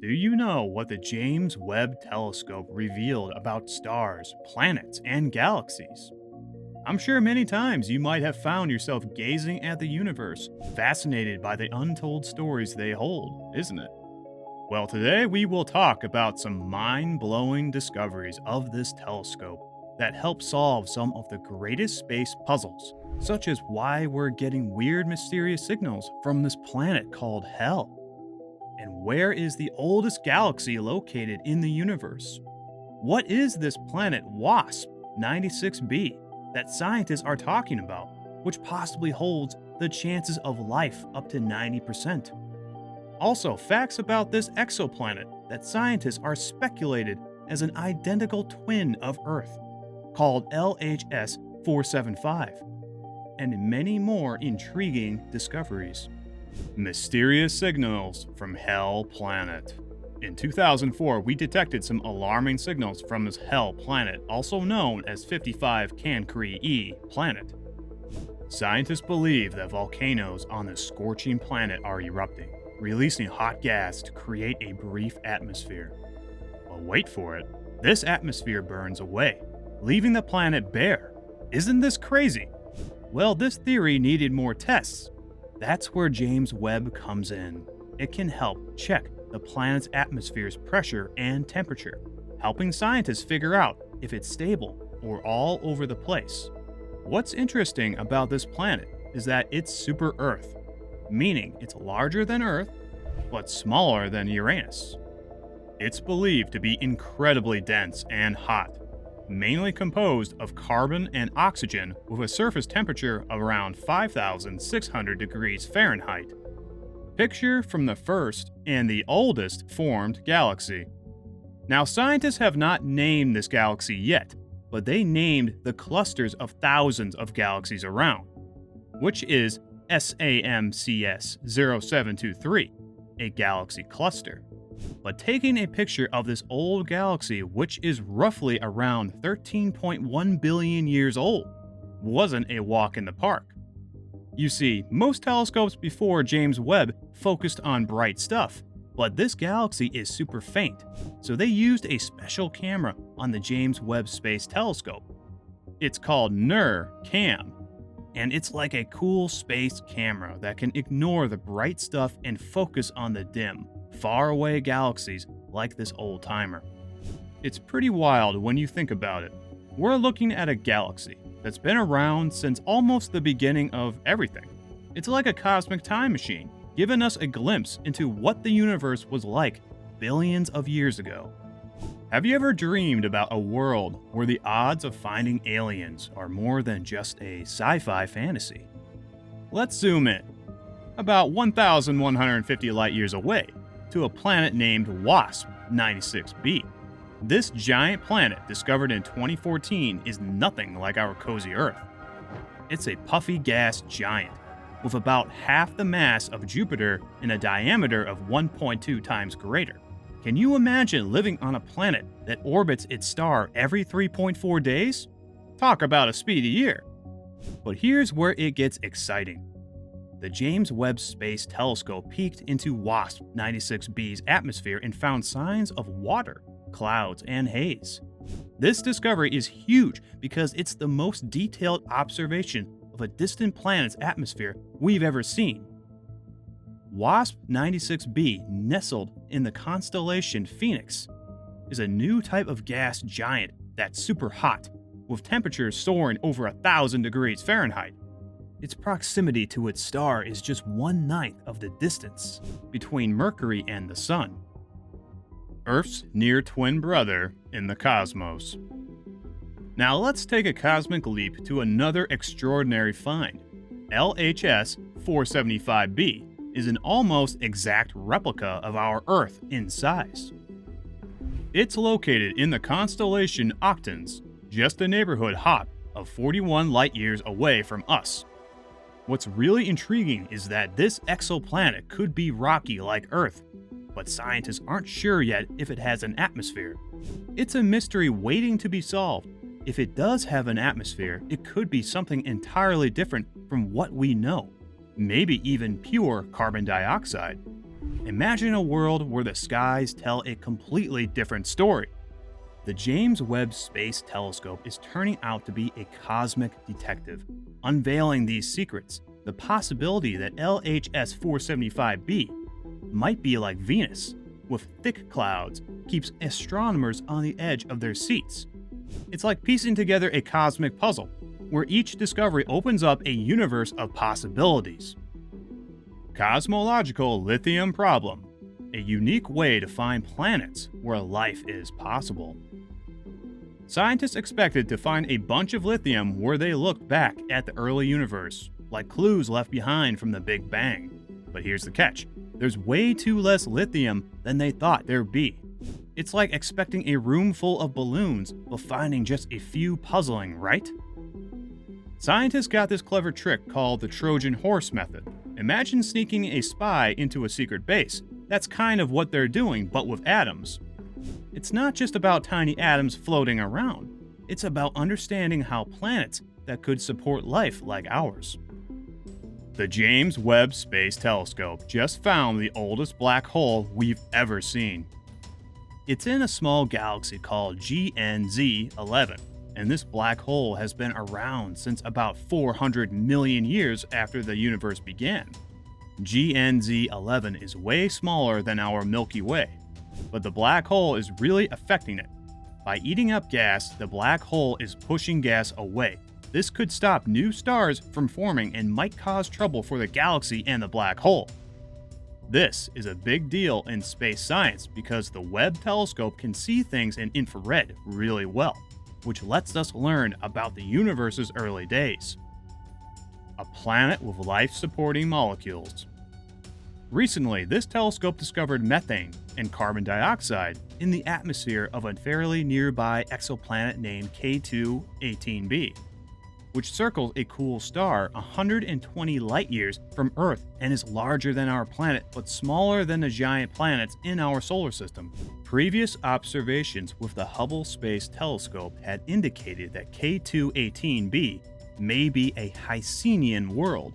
Do you know what the James Webb Telescope revealed about stars, planets, and galaxies? I'm sure many times you might have found yourself gazing at the universe, fascinated by the untold stories they hold, isn't it? Well, today we will talk about some mind blowing discoveries of this telescope that help solve some of the greatest space puzzles, such as why we're getting weird, mysterious signals from this planet called Hell. And where is the oldest galaxy located in the universe? What is this planet WASP 96b that scientists are talking about, which possibly holds the chances of life up to 90%? Also, facts about this exoplanet that scientists are speculated as an identical twin of Earth, called LHS 475, and many more intriguing discoveries. Mysterious signals from Hell Planet. In 2004, we detected some alarming signals from this Hell Planet, also known as 55 Cancri E Planet. Scientists believe that volcanoes on this scorching planet are erupting, releasing hot gas to create a brief atmosphere. But wait for it, this atmosphere burns away, leaving the planet bare. Isn't this crazy? Well, this theory needed more tests. That's where James Webb comes in. It can help check the planet's atmosphere's pressure and temperature, helping scientists figure out if it's stable or all over the place. What's interesting about this planet is that it's super Earth, meaning it's larger than Earth, but smaller than Uranus. It's believed to be incredibly dense and hot, mainly composed of carbon and oxygen with a surface temperature of around 5,600 degrees Fahrenheit. Picture from the first and the oldest formed galaxy. Now, scientists have not named this galaxy yet, but they named the clusters of thousands of galaxies around, which is SAMCS 0723, a galaxy cluster. But taking a picture of this old galaxy, which is roughly around 13.1 billion years old, wasn't a walk in the park. You see, most telescopes before James Webb focused on bright stuff, but this galaxy is super faint, so they used a special camera on the James Webb Space Telescope. It's called NIRCam, and it's like a cool space camera that can ignore the bright stuff and focus on the dim, faraway galaxies like this old timer. It's pretty wild when you think about it. We're looking at a galaxy that's been around since almost the beginning of everything. It's like a cosmic time machine, giving us a glimpse into what the universe was like billions of years ago. Have you ever dreamed about a world where the odds of finding aliens are more than just a sci-fi fantasy? Let's zoom in, about 1,150 light years away, to a planet named WASP 96b. This giant planet, discovered in 2014, is nothing like our cozy Earth. It's a puffy gas giant, with about half the mass of Jupiter and a diameter of 1.2 times greater. Can you imagine living on a planet that orbits its star every 3.4 days? Talk about a speedy year. But here's where it gets exciting. The James Webb Space Telescope peeked into WASP 96b's atmosphere and found signs of water, clouds, and haze. This discovery is huge because it's the most detailed observation of a distant planet's atmosphere we've ever seen. WASP 96b, nestled in the constellation Phoenix, is a new type of gas giant that's super hot, with temperatures soaring over 1,000 degrees Fahrenheit. Its proximity to its star is just 1/9 of the distance between Mercury and the Sun, Earth's near twin brother in the cosmos. Now let's take a cosmic leap to another extraordinary find. LHS 475b is an almost exact replica of our Earth in size. It's located in the constellation Octans, just a neighborhood hop of 41 light years away from us. What's really intriguing is that this exoplanet could be rocky like Earth, but scientists aren't sure yet if it has an atmosphere. It's a mystery waiting to be solved. If it does have an atmosphere, it could be something entirely different from what we know, maybe even pure carbon dioxide. Imagine a world where the skies tell a completely different story. The James Webb Space Telescope is turning out to be a cosmic detective, unveiling these secrets. The possibility that LHS 475b might be like Venus, with thick clouds, keeps astronomers on the edge of their seats. It's like piecing together a cosmic puzzle, where each discovery opens up a universe of possibilities. Cosmological lithium problem, a unique way to find planets where life is possible. Scientists expected to find a bunch of lithium where they looked back at the early universe, like clues left behind from the Big Bang. But here's the catch. There's way too less lithium than they thought there'd be. It's like expecting a room full of balloons, but finding just a few puzzling, right? Scientists got this clever trick called the Trojan horse method. Imagine sneaking a spy into a secret base. That's kind of what they're doing, but with atoms. It's not just about tiny atoms floating around. It's about understanding how planets that could support life like ours. The James Webb Space Telescope just found the oldest black hole we've ever seen. It's in a small galaxy called GNZ 11, and this black hole has been around since about 400 million years after the universe began. GNZ 11 is way smaller than our Milky Way, but the black hole is really affecting it. By eating up gas, the black hole is pushing gas away. This could stop new stars from forming and might cause trouble for the galaxy and the black hole. This is a big deal in space science because the Webb telescope can see things in infrared really well, which lets us learn about the universe's early days. A planet with life-supporting molecules. Recently, this telescope discovered methane and carbon dioxide in the atmosphere of a fairly nearby exoplanet named K2-18b, which circles a cool star 120 light-years from Earth and is larger than our planet but smaller than the giant planets in our solar system. Previous observations with the Hubble Space Telescope had indicated that K2-18b may be a Hycenean world,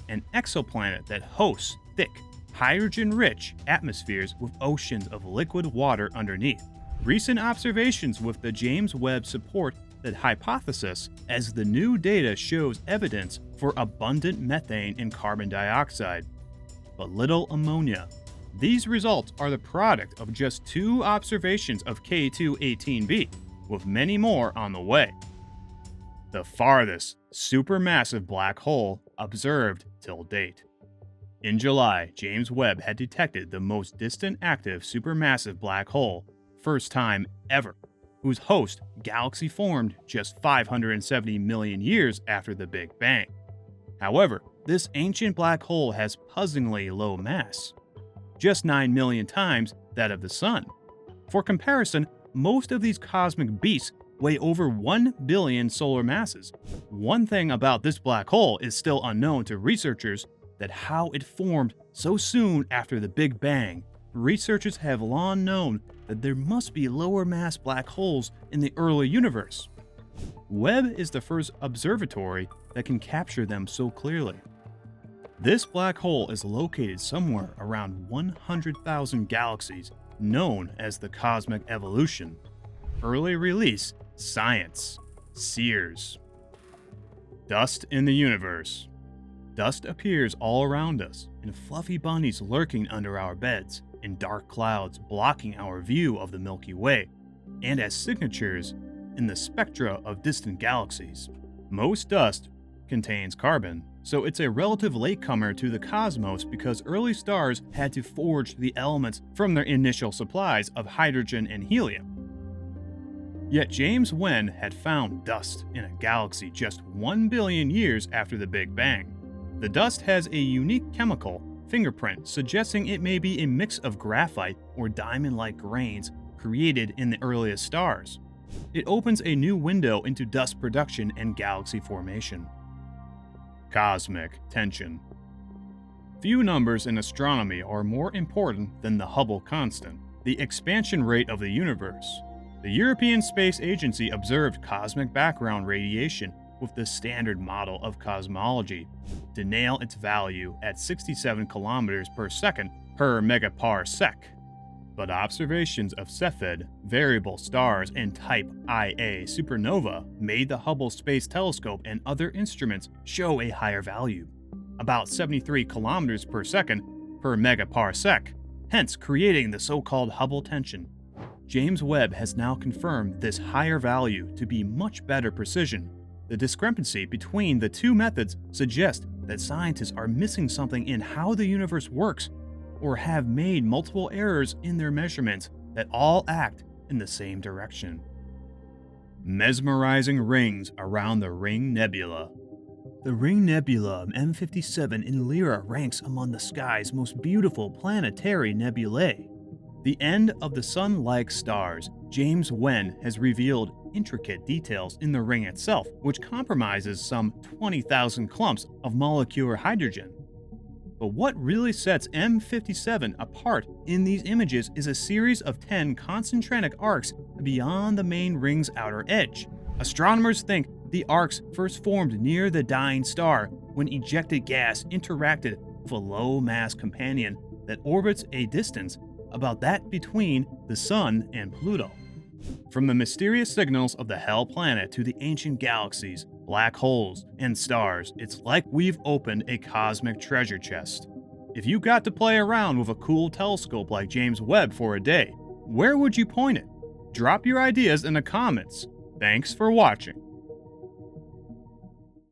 an exoplanet that hosts thick, hydrogen-rich atmospheres with oceans of liquid water underneath. Recent observations with the James Webb support that hypothesis as the new data shows evidence for abundant methane and carbon dioxide, but little ammonia. These results are the product of just 2 observations of K2-18b, with many more on the way. The farthest supermassive black hole observed till date. In July, James Webb had detected the most distant active supermassive black hole, first time ever, whose host galaxy formed just 570 million years after the Big Bang. However, this ancient black hole has puzzlingly low mass, just 9 million times that of the Sun. For comparison, most of these cosmic beasts weigh over 1 billion solar masses. One thing about this black hole is still unknown to researchers, that how it formed so soon after the Big Bang. Researchers have long known that there must be lower mass black holes in the early universe. Webb is the first observatory that can capture them so clearly. This black hole is located somewhere around 100,000 galaxies, known as the cosmic evolution. Early release, Science, Sears. Dust in the universe. Dust appears all around us, in fluffy bunnies lurking under our beds, in dark clouds blocking our view of the Milky Way, and as signatures in the spectra of distant galaxies. Most dust contains carbon, so it's a relative latecomer to the cosmos because early stars had to forge the elements from their initial supplies of hydrogen and helium. Yet James Webb had found dust in a galaxy just 1 billion years after the Big Bang. The dust has a unique chemical fingerprint suggesting it may be a mix of graphite or diamond-like grains created in the earliest stars. It opens a new window into dust production and galaxy formation. Cosmic tension. Few numbers in astronomy are more important than the Hubble constant, the expansion rate of the universe. The European Space Agency observed cosmic background radiation with the standard model of cosmology to nail its value at 67 kilometers per second per megaparsec. But observations of Cepheid, variable stars, and type Ia supernova made the Hubble Space Telescope and other instruments show a higher value, about 73 kilometers per second per megaparsec, hence creating the so-called Hubble tension. James Webb has now confirmed this higher value to be much better precision. The discrepancy between the two methods suggests that scientists are missing something in how the universe works, or have made multiple errors in their measurements that all act in the same direction. Mesmerizing rings around the Ring Nebula. The Ring Nebula M57 in Lyra ranks among the sky's most beautiful planetary nebulae. The end of the Sun-like stars, James Webb has revealed intricate details in the ring itself, which compromises some 20,000 clumps of molecular hydrogen. But what really sets M57 apart in these images is a series of 10 concentric arcs beyond the main ring's outer edge. Astronomers think the arcs first formed near the dying star when ejected gas interacted with a low-mass companion that orbits a distance about that between the Sun and Pluto. From the mysterious signals of the Hell Planet to the ancient galaxies, black holes, and stars, it's like we've opened a cosmic treasure chest. If you got to play around with a cool telescope like James Webb for a day, where would you point it? Drop your ideas in the comments. Thanks for watching.